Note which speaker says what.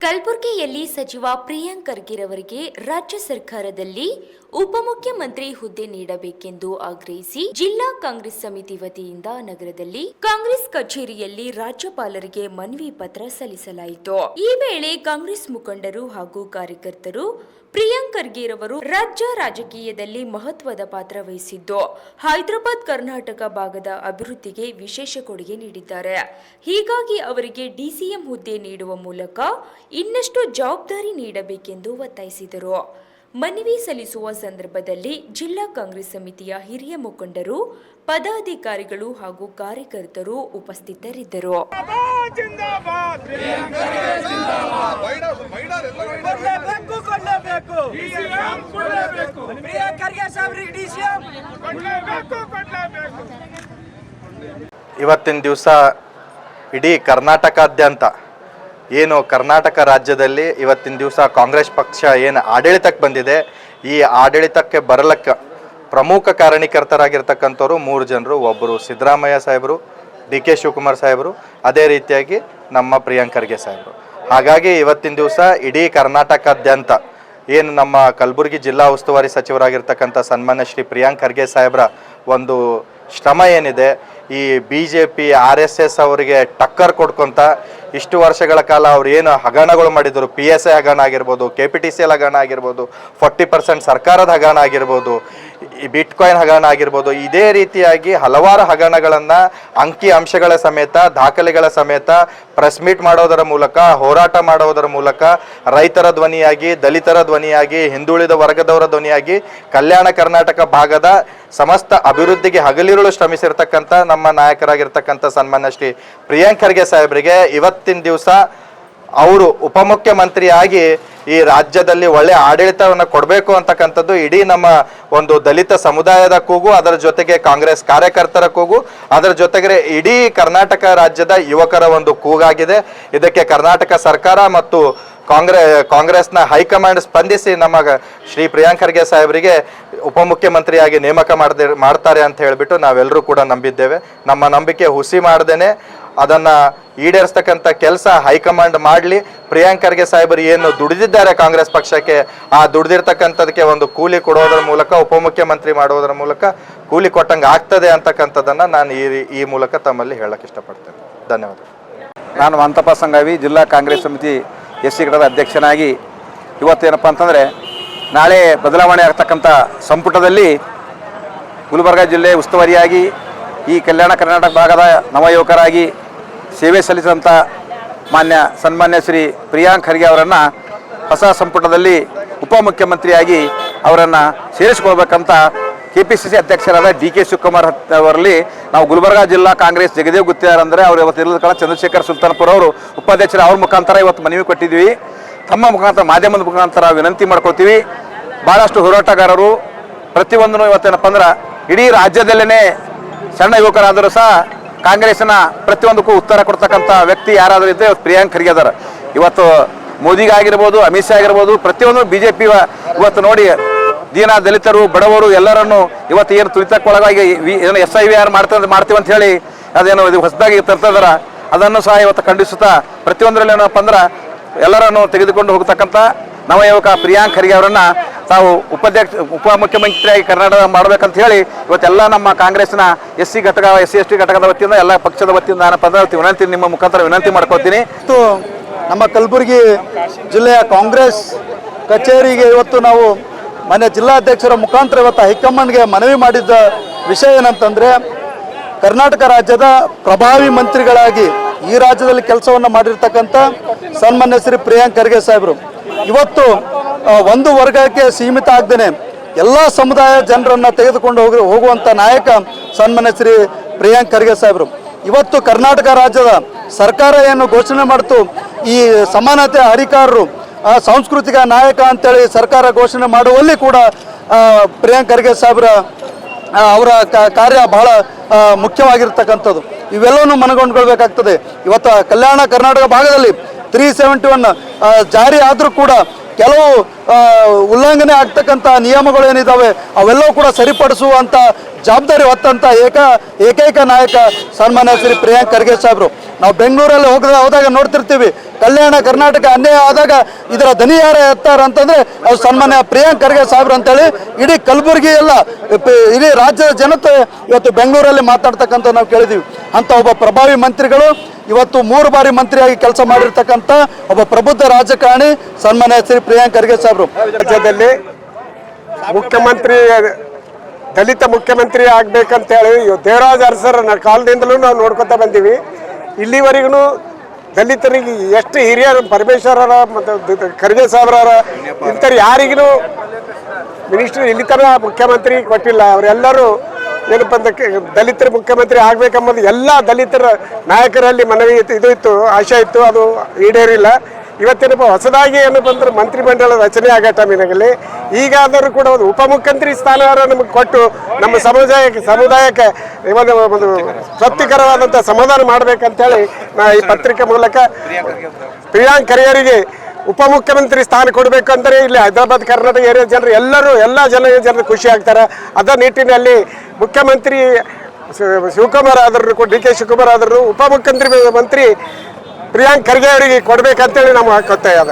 Speaker 1: ಕಲಬುರಗಿಯಲ್ಲಿ ಸಚಿವ ಪ್ರಿಯಾಂಕ್ ಖರ್ಗೆ ಅವರಿಗೆ ರಾಜ್ಯ ಸರ್ಕಾರದಲ್ಲಿ ಉಪಮುಖ್ಯಮಂತ್ರಿ ಹುದ್ದೆ ನೀಡಬೇಕೆಂದು ಆಗ್ರಹಿಸಿ ಜಿಲ್ಲಾ ಕಾಂಗ್ರೆಸ್ ಸಮಿತಿ ವತಿಯಿಂದ ನಗರದಲ್ಲಿ ಕಾಂಗ್ರೆಸ್ ಕಚೇರಿಯಲ್ಲಿ ರಾಜ್ಯಪಾಲರಿಗೆ ಮನವಿ ಪತ್ರ ಸಲ್ಲಿಸಲಾಯಿತು. ಈ ವೇಳೆ ಕಾಂಗ್ರೆಸ್ ಮುಖಂಡರು ಹಾಗೂ ಕಾರ್ಯಕರ್ತರು ಪ್ರಿಯಾಂಕ್ ಖರ್ಗೆ ರವರು ರಾಜ್ಯ ರಾಜಕೀಯದಲ್ಲಿ ಮಹತ್ವದ ಪಾತ್ರ ವಹಿಸಿದ್ದು ಹೈದರಾಬಾದ್ ಕರ್ನಾಟಕ ಭಾಗದ ಅಭಿವೃದ್ಧಿಗೆ ವಿಶೇಷ ಕೊಡುಗೆ ನೀಡಿದ್ದಾರೆ. ಹೀಗಾಗಿ ಅವರಿಗೆ ಡಿಸಿಎಂ ಹುದ್ದೆ ನೀಡುವ ಮೂಲಕ ಇನ್ನಷ್ಟು ಜವಾಬ್ದಾರಿ ನೀಡಬೇಕೆಂದು ಒತ್ತಾಯಿಸಿದರು. ಮನವಿ ಸಲ್ಲಿಸುವ ಸಂದರ್ಭದಲ್ಲಿ ಜಿಲ್ಲಾ ಕಾಂಗ್ರೆಸ್ ಸಮಿತಿಯ ಹಿರಿಯ ಮುಖಂಡರು, ಪದಾಧಿಕಾರಿಗಳು ಹಾಗೂ ಕಾರ್ಯಕರ್ತರು ಉಪಸ್ಥಿತರಿದ್ದರು.
Speaker 2: ಇವತ್ತಿನ ದಿವಸ ಇಡೀ ಕರ್ನಾಟಕಾದ್ಯಂತ ಏನು ಕರ್ನಾಟಕ ರಾಜ್ಯದಲ್ಲಿ ಇವತ್ತಿನ ದಿವಸ ಕಾಂಗ್ರೆಸ್ ಪಕ್ಷ ಏನು ಆಡಳಿತಕ್ಕೆ ಬಂದಿದೆ, ಈ ಆಡಳಿತಕ್ಕೆ ಬರಲಕ್ಕೆ ಪ್ರಮುಖ ಕಾರಣೀಕರ್ತರಾಗಿರ್ತಕ್ಕಂಥವ್ರು 3 ಜನರು. ಒಬ್ಬರು ಸಿದ್ದರಾಮಯ್ಯ ಸಾಹೇಬರು, ಡಿ ಕೆ ಶಿವಕುಮಾರ್ ಸಾಹೇಬರು, ಅದೇ ರೀತಿಯಾಗಿ ನಮ್ಮ ಪ್ರಿಯಾಂಕ್ ಖರ್ಗೆ ಸಾಹೇಬರು. ಹಾಗಾಗಿ ಇವತ್ತಿನ ದಿವಸ ಇಡೀ ಕರ್ನಾಟಕಾದ್ಯಂತ ಏನು ನಮ್ಮ ಕಲಬುರಗಿ ಜಿಲ್ಲಾ ಉಸ್ತುವಾರಿ ಸಚಿವರಾಗಿರ್ತಕ್ಕಂಥ ಸನ್ಮಾನ್ಯ ಶ್ರೀ ಪ್ರಿಯಾಂಕ್ ಖರ್ಗೆ ಸಾಹೇಬರ ಒಂದು ಶ್ರಮ ಏನಿದೆ, ಈ BJP RSS ಅವರಿಗೆ ಟಕ್ಕರ್ ಕೊಡ್ಕೊಂತ ಇಷ್ಟು ವರ್ಷಗಳ ಕಾಲ ಅವ್ರು ಏನು ಹಗರಣಗಳು ಮಾಡಿದರು, PSI ಹಗರಣ ಆಗಿರ್ಬೋದು, KPTCL ಹಗರಣ ಆಗಿರ್ಬೋದು, 40% ಸರ್ಕಾರದ ಹಗರಣ ಆಗಿರ್ಬೋದು, ಈ ಬಿಟ್ಕಾಯಿನ್ ಹಗರಣ ಆಗಿರ್ಬೋದು, ಇದೇ ರೀತಿಯಾಗಿ ಹಲವಾರು ಹಗರಣಗಳನ್ನು ಅಂಕಿ ಅಂಶಗಳ ಸಮೇತ, ದಾಖಲೆಗಳ ಸಮೇತ ಪ್ರೆಸ್ ಮೀಟ್ ಮಾಡೋದರ ಮೂಲಕ, ಹೋರಾಟ ಮಾಡೋದರ ಮೂಲಕ ರೈತರ ಧ್ವನಿಯಾಗಿ, ದಲಿತರ ಧ್ವನಿಯಾಗಿ, ಹಿಂದುಳಿದ ವರ್ಗದವರ ಧ್ವನಿಯಾಗಿ ಕಲ್ಯಾಣ ಕರ್ನಾಟಕ ಭಾಗದ ಸಮಸ್ತ ಅಭಿವೃದ್ಧಿಗೆ ಹಗಲಿರುಳು ಶ್ರಮಿಸಿರ್ತಕ್ಕಂಥ ನಮ್ಮ ನಾಯಕರಾಗಿರ್ತಕ್ಕಂಥ ಸನ್ಮಾನ್ಯ ಶ್ರೀ ಪ್ರಿಯಾಂಕ್ ಖರ್ಗೆ ಸಾಹೇಬರಿಗೆ ಇವತ್ತಿನ ದಿವಸ ಅವರು ಉಪಮುಖ್ಯಮಂತ್ರಿಯಾಗಿ ಈ ರಾಜ್ಯದಲ್ಲಿ ಒಳ್ಳೆ ಆಡಳಿತವನ್ನು ಕೊಡಬೇಕು ಅಂತಕ್ಕಂಥದ್ದು ಇಡೀ ನಮ್ಮ ಒಂದು ದಲಿತ ಸಮುದಾಯದ ಕೂಗು, ಅದರ ಜೊತೆಗೆ ಕಾಂಗ್ರೆಸ್ ಕಾರ್ಯಕರ್ತರ ಕೂಗು, ಅದರ ಜೊತೆಗೆ ಇಡೀ ಕರ್ನಾಟಕ ರಾಜ್ಯದ ಯುವಕರ ಒಂದು ಕೂಗಾಗಿದೆ. ಇದಕ್ಕೆ ಕರ್ನಾಟಕ ಸರ್ಕಾರ ಮತ್ತು ಕಾಂಗ್ರೆಸ್ನ ಹೈಕಮಾಂಡ್ ಸ್ಪಂದಿಸಿ ನಮ್ಮ ಶ್ರೀ ಪ್ರಿಯಾಂಕ್ ಖರ್ಗೆ ಸಾಹೇಬರಿಗೆ ಉಪಮುಖ್ಯಮಂತ್ರಿಯಾಗಿ ನೇಮಕ ಮಾಡ್ತಾರೆ ಅಂತ ಹೇಳಿಬಿಟ್ಟು ನಾವೆಲ್ಲರೂ ಕೂಡ ನಂಬಿದ್ದೇವೆ. ನಮ್ಮ ನಂಬಿಕೆ ಹುಸಿ ಮಾಡ್ದೇನೆ ಅದನ್ನು ಈಡೇರಿಸ್ತಕ್ಕಂಥ ಕೆಲಸ ಹೈಕಮಾಂಡ್ ಮಾಡಲಿ. ಪ್ರಿಯಾಂಕ್ ಖರ್ಗೆ ಸಾಹೇಬರು ಏನು ದುಡಿದಿದ್ದಾರೆ ಕಾಂಗ್ರೆಸ್ ಪಕ್ಷಕ್ಕೆ, ಆ ದುಡಿದಿರ್ತಕ್ಕಂಥದಕ್ಕೆ ಒಂದು ಕೂಲಿ ಕೊಡೋದ್ರ ಮೂಲಕ, ಉಪಮುಖ್ಯಮಂತ್ರಿ ಮಾಡೋದ್ರ ಮೂಲಕ ಕೂಲಿ ಕೊಟ್ಟಂಗೆ ಆಗ್ತದೆ ಅಂತಕ್ಕಂಥದ್ದನ್ನು ನಾನು ಈ ಮೂಲಕ ತಮ್ಮಲ್ಲಿ ಹೇಳಕ್ಕೆ ಇಷ್ಟಪಡ್ತೇನೆ. ಧನ್ಯವಾದ.
Speaker 3: ನಾನು ಮಂತಪ್ಪ ಸಂಘವಿ, ಜಿಲ್ಲಾ ಕಾಂಗ್ರೆಸ್ ಸಮಿತಿ SC ಘಟಕದ ಅಧ್ಯಕ್ಷನಾಗಿ ಇವತ್ತೇನಪ್ಪ ಅಂತಂದರೆ, ನಾಳೆ ಬದಲಾವಣೆ ಆಗ್ತಕ್ಕಂಥ ಸಂಪುಟದಲ್ಲಿ ಗುಲ್ಬರ್ಗ ಜಿಲ್ಲೆ ಉಸ್ತುವಾರಿಯಾಗಿ ಈ ಕಲ್ಯಾಣ ಕರ್ನಾಟಕ ಭಾಗದ ನವಯುವಕರಾಗಿ ಸೇವೆ ಸಲ್ಲಿಸಿದಂಥ ಸನ್ಮಾನ್ಯ ಶ್ರೀ ಪ್ರಿಯಾಂಕ್ ಖರ್ಗೆ ಅವರನ್ನು ಹೊಸ ಸಂಪುಟದಲ್ಲಿ ಉಪಮುಖ್ಯಮಂತ್ರಿಯಾಗಿ ಅವರನ್ನು ಸೇರಿಸ್ಕೊಳ್ಬೇಕಂತ KPCC ಅಧ್ಯಕ್ಷರಾದ DK ಶಿವಕುಮಾರ್ ಅವರಲ್ಲಿ ನಾವು ಗುಲ್ಬರ್ಗಾ ಜಿಲ್ಲಾ ಕಾಂಗ್ರೆಸ್ ಜಗದೇವ್ ಗುತ್ತಿಯಾರ್ ಅಂದರೆ ಅವರು ಇವತ್ತು ಇರೋದಕ್ಕೆ ಚಂದ್ರಶೇಖರ್ ಸುಲ್ತಾನ್ಪುರ ಅವರು ಉಪಾಧ್ಯಕ್ಷರು, ಅವ್ರ ಮುಖಾಂತರ ಇವತ್ತು ಮನವಿ ಕೊಟ್ಟಿದ್ವಿ. ತಮ್ಮ ಮುಖಾಂತರ, ಮಾಧ್ಯಮದ ಮುಖಾಂತರ ವಿನಂತಿ ಮಾಡ್ಕೊಳ್ತೀವಿ. ಭಾಳಷ್ಟು ಹೋರಾಟಗಾರರು ಪ್ರತಿಯೊಂದೂ ಇವತ್ತೇನಪ್ಪ ಅಂದ್ರೆ ಇಡೀ ರಾಜ್ಯದಲ್ಲೇ ಸಣ್ಣ ಯುವಕರಾದರೂ ಸಹ ಕಾಂಗ್ರೆಸ್ನ ಪ್ರತಿಯೊಂದಕ್ಕೂ ಉತ್ತರ ಕೊಡ್ತಕ್ಕಂಥ ವ್ಯಕ್ತಿ ಯಾರಾದರೂ ಇದ್ದರೆ ಇವತ್ತು ಪ್ರಿಯಾಂಕ್ ಖರ್ಗೆ ಅದಾರ. ಇವತ್ತು ಮೋದಿಗಾಗಿರ್ಬೋದು, ಅಮಿತ್ ಶಾ ಆಗಿರ್ಬೋದು, ಪ್ರತಿಯೊಂದು BJP ಇವತ್ತು ನೋಡಿ ದೀನ ದಲಿತರು, ಬಡವರು ಎಲ್ಲರನ್ನು ಇವತ್ತು ಏನು ತುಳಿತಕ್ಕೊಳಗಾಗಿ ಏನು SIVR ಮಾಡ್ತೀವಿ ಅಂತ ಹೇಳಿ ಅದೇನು ಇದು ಹೊಸದಾಗಿ ತರ್ತಿದಾರ, ಅದನ್ನು ಸಹ ಇವತ್ತು ಖಂಡಿಸುತ್ತಾ ಪ್ರತಿಯೊಂದರಲ್ಲಿ ಏನಪ್ಪ ಅಂದ್ರೆ ಎಲ್ಲರನ್ನು ತೆಗೆದುಕೊಂಡು ಹೋಗ್ತಕ್ಕಂಥ ನವಯುವಕ ಪ್ರಿಯಾಂಕ್ ಖರ್ಗೆ ಅವರನ್ನು ತಾವು ಉಪಮುಖ್ಯಮಂತ್ರಿಯಾಗಿ ಕರ್ನಾಟಕ ಮಾಡಬೇಕಂತ ಹೇಳಿ ಇವತ್ತೆಲ್ಲ ನಮ್ಮ ಕಾಂಗ್ರೆಸ್ನ SC ಘಟಕ, SC/ST ಘಟಕದ ವತಿಯಿಂದ, ಎಲ್ಲ ಪಕ್ಷದ ವತಿಯಿಂದ ಏನಪ್ಪ ಅಂದ್ರೆ ವಿನಂತಿ, ನಿಮ್ಮ ಮುಖಾಂತರ ವಿನಂತಿ ಮಾಡ್ಕೊಳ್ತೀನಿ.
Speaker 4: ನಮ್ಮ ಕಲಬುರಗಿ ಜಿಲ್ಲೆಯ ಕಾಂಗ್ರೆಸ್ ಕಚೇರಿಗೆ ಇವತ್ತು ನಾವು ಮಾನ್ಯ ಜಿಲ್ಲಾಧ್ಯಕ್ಷರ ಮುಖಾಂತರ ಇವತ್ತು ಹೈಕಮಾಂಡ್ಗೆ ಮನವಿ ಮಾಡಿದ್ದ ವಿಷಯ ಏನಂತಂದರೆ, ಕರ್ನಾಟಕ ರಾಜ್ಯದ ಪ್ರಭಾವಿ ಮಂತ್ರಿಗಳಾಗಿ ಈ ರಾಜ್ಯದಲ್ಲಿ ಕೆಲಸವನ್ನು ಮಾಡಿರ್ತಕ್ಕಂಥ ಸನ್ಮಾನ್ಯ ಶ್ರೀ ಪ್ರಿಯಾಂಕ್ ಖರ್ಗೆ ಸಾಹೇಬರು ಇವತ್ತು ಒಂದು ವರ್ಗಕ್ಕೆ ಸೀಮಿತ ಆಗದೇನೆ ಎಲ್ಲ ಸಮುದಾಯ ಜನರನ್ನು ತೆಗೆದುಕೊಂಡು ಹೋಗುವಂಥ ನಾಯಕ ಸನ್ಮಾನ್ಯ ಶ್ರೀ ಪ್ರಿಯಾಂಕ್ ಖರ್ಗೆ ಸಾಹೇಬರು. ಇವತ್ತು ಕರ್ನಾಟಕ ರಾಜ್ಯದ ಸರ್ಕಾರ ಏನು ಘೋಷಣೆ ಮಾಡ್ತು, ಈ ಸಮಾನತೆ ಹರಿಕಾರರು, ಸಾಂಸ್ಕೃತಿಕ ನಾಯಕ ಅಂತೇಳಿ ಸರ್ಕಾರ ಘೋಷಣೆ ಮಾಡುವಲ್ಲಿ ಕೂಡ ಪ್ರಿಯಾಂಕ್ ಖರ್ಗೆ ಸಾಹೇಬ್ರ ಅವರ ಕಾರ್ಯ ಬಹಳ ಮುಖ್ಯವಾಗಿರ್ತಕ್ಕಂಥದ್ದು. ಇವೆಲ್ಲವನ್ನೂ ಮನಗೊಂಡ್ಕೊಳ್ಬೇಕಾಗ್ತದೆ. ಇವತ್ತು ಕಲ್ಯಾಣ ಕರ್ನಾಟಕ ಭಾಗದಲ್ಲಿ 371 ಜಾರಿ ಆದರೂ ಕೂಡ ಕೆಲವು ಉಲ್ಲಂಘನೆ ಆಗ್ತಕ್ಕಂಥ ನಿಯಮಗಳೇನಿದ್ದಾವೆ ಅವೆಲ್ಲವೂ ಕೂಡ ಸರಿಪಡಿಸುವಂಥ ಜವಾಬ್ದಾರಿ ಹೊತ್ತಂಥ ಏಕೈಕ ನಾಯಕ ಸನ್ಮಾನ್ಯ ಶ್ರೀ ಪ್ರಿಯಾಂಕ್ ಖರ್ಗೆ ಸಾಹೇಬರು. ನಾವು ಬೆಂಗಳೂರಲ್ಲಿ ಹೋದಾಗ ನೋಡ್ತಿರ್ತೀವಿ, ಕಲ್ಯಾಣ ಕರ್ನಾಟಕ ಅನ್ಯಾಯ ಆದಾಗ ಇದರ ದನಿ ಯಾರು ಎತ್ತಾರ ಅಂತಂದ್ರೆ ಅದು ಸನ್ಮಾನ್ಯ ಪ್ರಿಯಾಂಕ್ ಖರ್ಗೆ ಸಾಹೇಬ್ರು ಅಂತೇಳಿ ಇಡೀ ಕಲಬುರಗಿ ಎಲ್ಲ ಇಡೀ ರಾಜ್ಯದ ಜನತೆ ಇವತ್ತು ಬೆಂಗಳೂರಲ್ಲಿ ಮಾತಾಡ್ತಕ್ಕಂಥ ನಾವು ಕೇಳಿದೀವಿ. ಅಂತ ಒಬ್ಬ ಪ್ರಭಾವಿ ಮಂತ್ರಿಗಳು ಇವತ್ತು 3 ಬಾರಿ ಮಂತ್ರಿಯಾಗಿ ಕೆಲಸ ಮಾಡಿರ್ತಕ್ಕಂಥ ಒಬ್ಬ ಪ್ರಬುದ್ಧ ರಾಜಕಾರಣಿ ಸನ್ಮಾನ್ಯ ಶ್ರೀ ಪ್ರಿಯಾಂಕ್ ಖರ್ಗೆ ಸಾಹೇಬ್ರು.
Speaker 5: ರಾಜ್ಯದಲ್ಲಿ ಮುಖ್ಯಮಂತ್ರಿ ದಲಿತ ಮುಖ್ಯಮಂತ್ರಿ ಆಗ್ಬೇಕಂತೇಳಿ ದೇವರಾಜ ಅರಸರ ಕಾಲದಿಂದಲೂ ನಾವು ನೋಡ್ಕೊತಾ ಬಂದೀವಿ. ಇಲ್ಲಿವರೆಗೂ ದಲಿತರಿಗೆ ಎಷ್ಟು ಹಿರಿಯರು ಪರಮೇಶ್ವರರ ಮತ್ತು ಖರ್ಗೆ ಸಾಹೇಬ್ರವರ ಇಂಥವ್ರು ಯಾರಿಗೂ ಮಿನಿಸ್ಟ್ರಿ ಇಲ್ಲಿ ತನಕ ಮುಖ್ಯಮಂತ್ರಿ ಕೊಟ್ಟಿಲ್ಲ. ಅವರೆಲ್ಲರೂ ಏನಪ್ಪ ಅಂತ ದಲಿತರ ಮುಖ್ಯಮಂತ್ರಿ ಆಗ್ಬೇಕಂಬುದು ಎಲ್ಲ ದಲಿತರ ನಾಯಕರಲ್ಲಿ ಮನವಿ ಇತ್ತು, ಇದು ಇತ್ತು, ಆಶೆ ಇತ್ತು, ಅದು ಈಡೇರಿಲ್ಲ. ಇವತ್ತೇನಪ್ಪ ಹೊಸದಾಗಿ ಏನಪ್ಪ ಅಂದ್ರೆ ಮಂತ್ರಿಮಂಡಲ ರಚನೆ ಆಗೋ ಟೈಮಿನಲ್ಲಿ ಈಗಾದರೂ ಕೂಡ ಒಂದು ಉಪಮುಖ್ಯಮಂತ್ರಿ ಸ್ಥಾನವನ್ನು ನಮಗೆ ಕೊಟ್ಟು ನಮ್ಮ ಸಮುದಾಯಕ್ಕೆ ಒಂದು ತೃಪ್ತಿಕರವಾದಂಥ ಸಮಾಧಾನ ಮಾಡಬೇಕಂತೇಳಿ ನಾ ಈ ಪತ್ರಿಕೆ ಮೂಲಕ ಪ್ರಿಯಾಂಕ್ ಖರ್ಗೆಯವರಿಗೆ ಉಪಮುಖ್ಯಮಂತ್ರಿ ಸ್ಥಾನ ಕೊಡಬೇಕು ಅಂದರೆ ಇಲ್ಲಿ ಹೈದರಾಬಾದ್ ಕರ್ನಾಟಕ ಏರಿಯಾ ಜನರು ಎಲ್ಲ ಜನರು ಖುಷಿ ಆಗ್ತಾರೆ. ಅದ ನಿಟ್ಟಿನಲ್ಲಿ ಮುಖ್ಯಮಂತ್ರಿ ಶಿವಕುಮಾರ್ ಆದರೂ ಡಿ ಕೆ ಶಿವಕುಮಾರ್ ಆದರೂ ಉಪಮುಖ್ಯಮಂತ್ರಿ ಪ್ರಿಯಾಂಕ್ ಖರ್ಗೆ ಅವರಿಗೆ ಕೊಡಬೇಕಂತೇಳಿ ನಮ್ಮ ಒತ್ತಾಯ ಅದ.